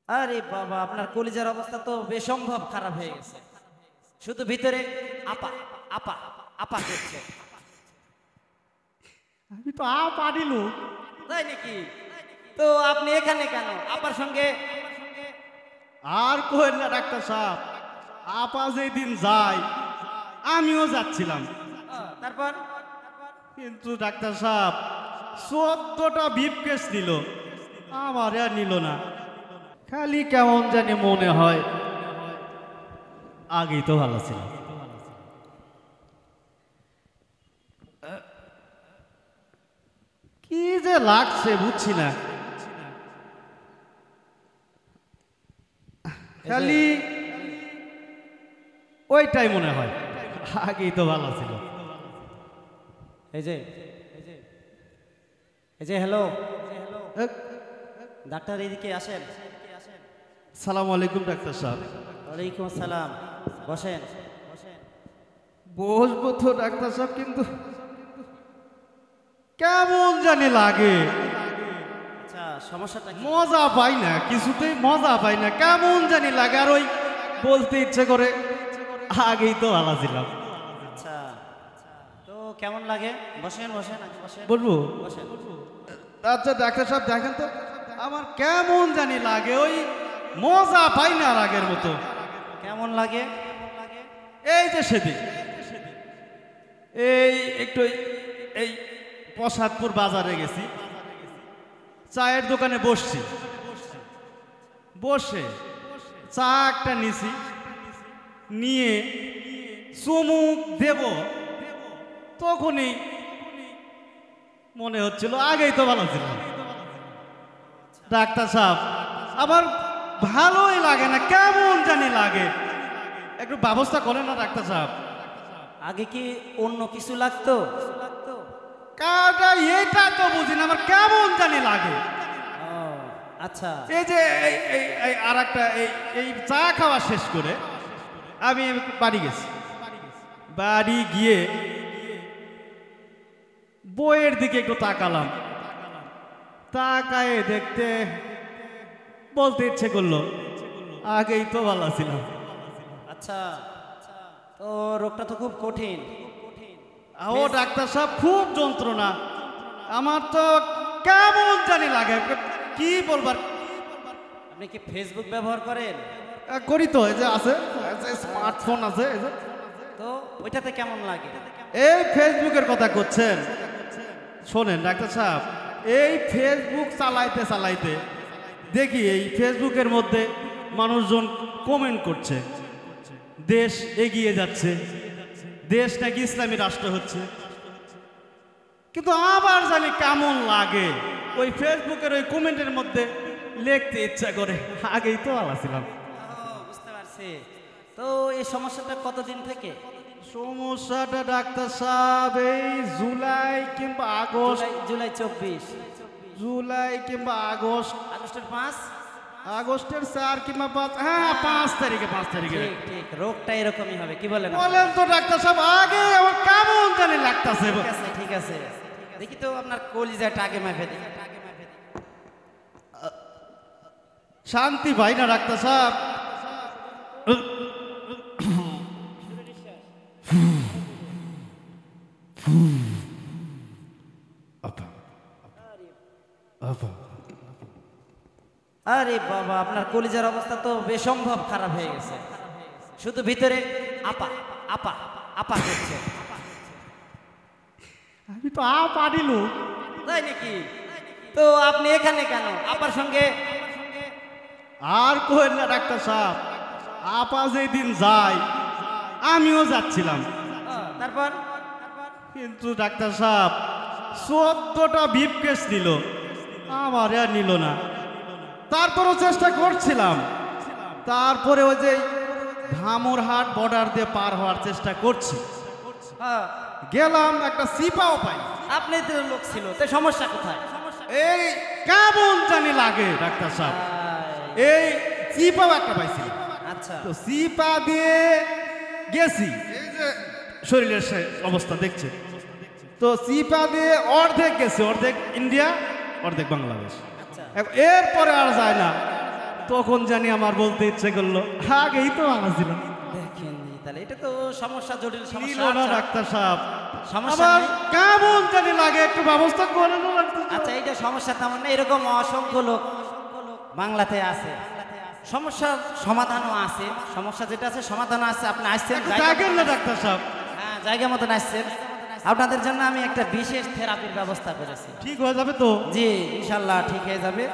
আরে বাবা, আপনার কলিজার অবস্থা তো বেসম্ভব খারাপ হয়ে গেছে। শুধু ভিতরে আপা আপা আপা করছে। আমি তো পারিল। তাই নাকি? তো আপনি এখানে কেন আপার সঙ্গে? আর কহেন না ডাক্তার সাহেব, আপা যেদিন যায় আমিও যাচ্ছিলাম, তারপর? কিন্তু ডাক্তার সাহেব 14টা ভিপ কেস নিল, আমার আর নিল না। খালি কেমন জানি মনে হয় আগেই তো ভালো ছিল। কি যে লাগছে বুঝছি না, খালি ওইটাই মনে হয় আগেই তো ভালো ছিল। এই যে হ্যালো ডাক্তার, এদিকে আসেন। সালাম আলাইকুম ডাক্তার সাহেব। ওয়ালাইকুম আসসালাম, বসেন। বসবো তো ডাক্তার সাহেব, কিন্তু কেমন জানি লাগে, আচ্ছা সমস্যাটা কি? মজা পাই না, কিছুতেই মজা পাই না, কেমন জানি লাগে। আর ওই বলতে ইচ্ছে করে আগেই তো ভালো ছিলাম। আচ্ছা তো কেমন লাগে? বসেন বসেন, আগে বসেন। বলবো? বসেন। আচ্ছা ডাক্তার সাহেব দেখেন তো, আমার কেমন জানি লাগে, ওই মজা পাই না আর আগের মতো। কেমন লাগে? এই যে সেদিন এই একটু এই প্রসাদপুর বাজারে গেছি, চায়ের দোকানে বসছি, বসে চা একটা নিছি, নিয়ে চুমুক দেব, তখনই মনে হচ্ছিল আগেই তো ভালো ছিল। ডাক্তার সাহেব আবার ভালোই লাগে না, কেমন জানি লাগে, একটু ব্যবস্থা করেন না ডাক্তার সাহেব। আগে কি অন্য কিছু লাগতো? কাটা এইটা তো বুঝি না, আমার কেমন জানি লাগে। ও আচ্ছা। এই যে আর একটা এই চা খাওয়া শেষ করে আমি বাড়ি গেছি, বাড়ি গিয়ে বইয়ের দিকে একটু তাকালাম, তাকায়ে দেখতে বলতে ইচ্ছে করলো আগেই তো ভালো ছিলাম। আচ্ছা তো রোগটা তো খুব কঠিন। ও ডাক্তার সাহেব খুব যন্ত্রণা, আমার তো কেমন জানি লাগে, কি বলবার। আপনি কি ফেসবুক ব্যবহার করেন? করি তো, এই যে আছে স্মার্টফোন আছে, এই যে। তো ওইটাতে কেমন লাগে? এই ফেসবুকের কথা করছেন, শোনেন ডাক্তার সাহেব, এই ফেসবুক চালাইতে চালাইতে দেখি এই ফেসবুকের মধ্যে মানুষজন কমেন্ট করছে দেশ এগিয়ে যাচ্ছে, দেশ নাকি ইসলামী রাষ্ট্র হচ্ছে, কিন্তু আবার জানি কেমন লাগে ওই ফেসবুকের ওই কমেন্টের মধ্যে লিখতে ইচ্ছা করে আগেই তো ভালো ছিলাম। বুঝতে পারছি। তো এই সমস্যাটা কতদিন থেকে? সমস্যাটা ডাক্তার সাহেব এই জুলাই কিংবা আগস্ট, জুলাই 24, জুলাই কিংবা আগস্ট, আগস্টের 5, আগস্টের 4 কিংবা 5, হ্যাঁ 5 তারিখে, 5 তারিখে। ঠিক ঠিক, রোগটা এরকমই হবে। কি বলেন? বলেন তো ডাক্তার সাহেব, আগে আমার কেমন জানি লাগতাছে। ঠিক আছে ঠিক আছে, দেখি তো আপনার কলিজাটা আগে মাপে দেখি। শান্তি পাই না ডাক্তার সাহেব। আরে বাবা, আপনার কলিজার অবস্থা তো বেসম্ভব খারাপ হয়ে গেছে। শুধু ভিতরে আপা আপা আপা করছে। আমি তো পারিল। তাই নাকি? তো আপনি এখানে কেন আপার সঙ্গে? আর কহেন না ডাক্তার সাহেব, আপা যেদিন যায় আমিও যাচ্ছিলাম, তারপর? কিন্তু ডাক্তার সাহেব 14টা ভিপ কেস নিল, আমার আর নিল না। তারপরও চেষ্টা করছিলাম, তারপরে ওই যে ধামরহাট বর্ডার দিয়ে পার হওয়ার চেষ্টা করছি, গেলাম, একটা সিপাও পাই। আপনি তো লোক ছিল, তো সমস্যা কোথায়? এই কেমন জানি লাগে ডাক্তার সাহেব, এই সিপাও একটা পাইছি। আচ্ছা তো সিপা দিয়ে গেছি, এই যে শরীরের অবস্থা দেখছে, তো সিপা দিয়ে অর্ধেক গেছে, অর্ধেক ইন্ডিয়া অর্ধেক বাংলাদেশ, এরপরে আর যায় না। তখন জানি আমার বলতে ইচ্ছে করলো, আগেই তো ভালো ছিল। দেখেন তাহলে এটা তো সমস্যা, জটিল নিল সমস্যা। না আচ্ছা, ডাক্তার সাহেব, সমস্যা আবার নেই। কেমন জানি লাগে, একটু ব্যবস্থা করে না ডাক্তার সাহেব? আচ্ছা এইটা সমস্যা তেমন না, এরকম অসংখ্য লোক বাংলাতে আছে, সমস্যার সমাধানও আছে, সমস্যা যেটা আছে সমাধানও আছে। আপনি আসছেন একটু জায়গা দেখেন না মতন- ডাক্তার সাহেব। হ্যাঁ জায়গা মতন আসছেন, আপনাদের জন্য আমি একটা বিশেষ থেরাপির ব্যবস্থা করেছি। ঠিক হয়ে যাবে তো? জি ইনশাল্লাহ ঠিক হয়ে যাবে।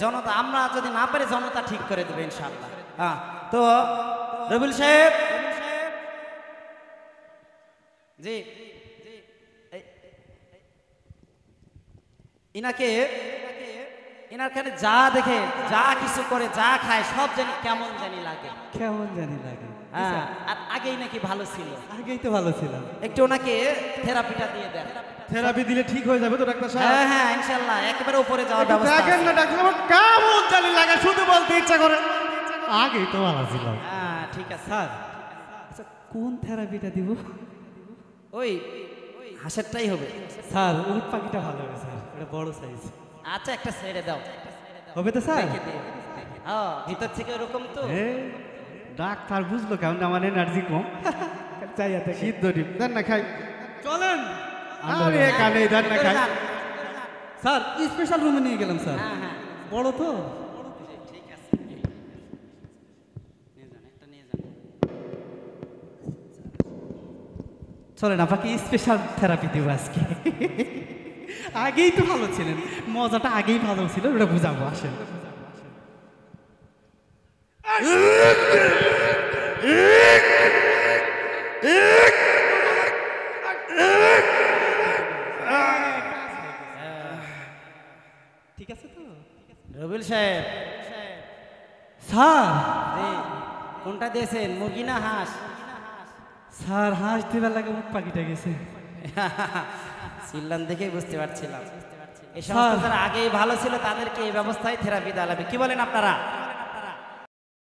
জনতা, আমরা যদি না পারি জনতা ঠিক করে দেবে ইনশাল্লাহ। হ্যাঁ তো রবিউল সাহেব, জি ইনাকে ইনারখানে যা দেখে, যা কিছু করে, যা খায় সব জানি কেমন জানি লাগে। কেমন জানি লাগে। হ্যাঁ আর আগেই নাকি ভালো ছিল, আগেই তো ভালো ছিলাম। একটু ওনাকে থেরাপিটা দিয়ে দেন। থেরাপি দিলে ঠিক হয়ে যাবে তো ডাক্তার সাহেব? হ্যাঁ হ্যাঁ ইনশাল্লাহ একেবারে উপরে যাওয়ার একটু ব্যবস্থা দেখেন আছে। না ডাক্তার সাহেব, কেমন জানি লাগে, শুধু বলতে ইচ্ছা করে। আগেই তো ভালো ছিলাম। হ্যাঁ ঠিক আছে। স্যার, আচ্ছা কোন থেরাপিটা দিব? ওই হাঁসেরটাই হবে। স্যার উট পাখিটা ভালো হবে স্যার, এটা বড় সাইজ। আচ্ছা একটা ছেড়ে দাও, হবে তো স্যার? দেখে দিও। হ্যাঁ ভিতর থেকে ওরকম তো। এ, ডাক্তার বুঝলো কেমন আমার এনার্জি কম। চাইয়া থেকে সিদ্ধ ডিম দেন না খাই। চলেন। আরে এখানে দেন না ভিতরে খাই। যান। স্যার স্পেশাল রুমে নিয়ে গেলাম স্যার, হ্যাঁ হ্যাঁ বড় তো। ঠিক আছে, নিয়ে যান, একটা নিয়ে যান। চলেন আপনাকে স্পেশাল থেরাপি দিব আজকে। আগেই তো ভালো ছিলেন, মজাটা আগেই ভালো ছিল, ওটা বুঝাবো, আসেন। ঠিক আছে তো রবিউল সাহেব, স্যার? জি কোনটা দিয়েছেন, মুরগি না হাঁস? স্যার হাঁস দিবার লাগে উট পাখিটা গেছে। চিল্লান দেখেই বুঝতে পারছিলাম এই সমস্ত যারা আগেই ভালো ছিল তাদেরকে এই ব্যবস্থায় থেরাপি দেওয়া লাগবে। কি বলেন আপনারা?